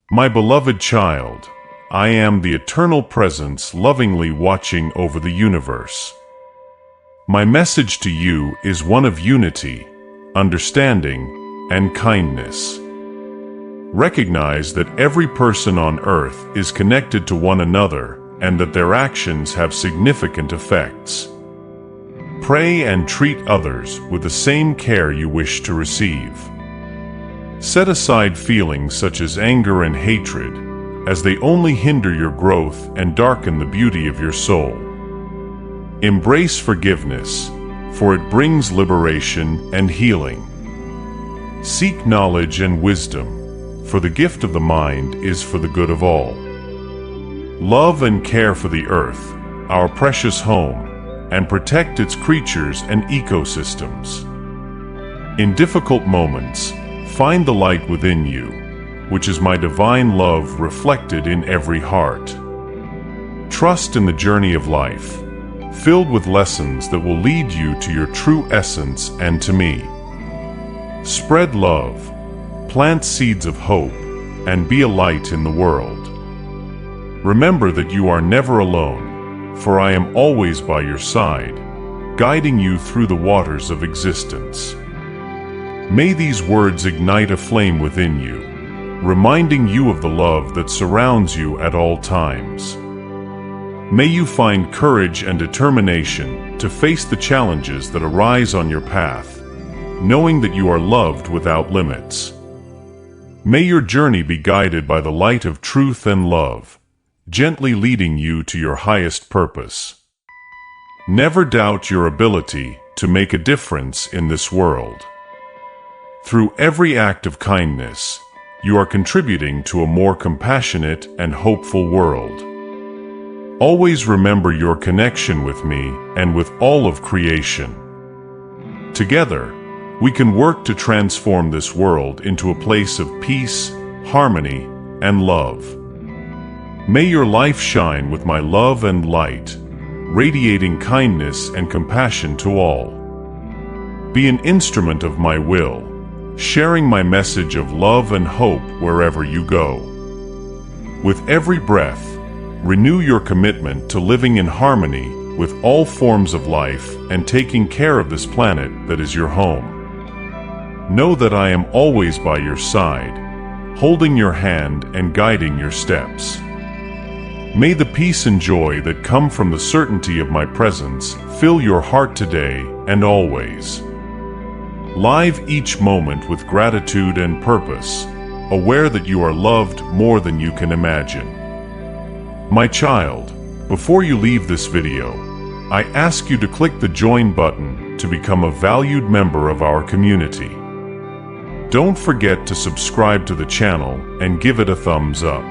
My beloved child, I am the eternal presence lovingly watching over the universe. My message to you is one of unity, understanding, and kindness. Recognize that every person on earth is connected to one another and that their actions have significant effects. Pray and treat others with the same care you wish to receive. Set aside feelings such as anger and hatred, as they only hinder your growth and darken the beauty of your soul. Embrace forgiveness, for it brings liberation and healing. Seek knowledge and wisdom, for the gift of the mind is for the good of all. Love and care for the earth, our precious home, and protect its creatures and ecosystems. In difficult moments, find the light within you, which is my divine love reflected in every heart. Trust in the journey of life, filled with lessons that will lead you to your true essence and to me. Spread love, plant seeds of hope, and be a light in the world. Remember that you are never alone, for I am always by your side, guiding you through the waters of existence. May these words ignite a flame within you, reminding you of the love that surrounds you at all times. May you find courage and determination to face the challenges that arise on your path, knowing that you are loved without limits. May your journey be guided by the light of truth and love, gently leading you to your highest purpose. Never doubt your ability to make a difference in this world. Through every act of kindness, you are contributing to a more compassionate and hopeful world. Always remember your connection with me and with all of creation. Together, we can work to transform this world into a place of peace, harmony, and love. May your life shine with my love and light, radiating kindness and compassion to all. Be an instrument of my will, sharing my message of love and hope wherever you go. With every breath, renew your commitment to living in harmony with all forms of life and taking care of this planet that is your home. Know that I am always by your side, holding your hand and guiding your steps. May the peace and joy that come from the certainty of my presence fill your heart today and always. Live each moment with gratitude and purpose, aware that you are loved more than you can imagine. My child, before you leave this video, I ask you to click the join button to become a valued member of our community. Don't forget to subscribe to the channel and give it a thumbs up.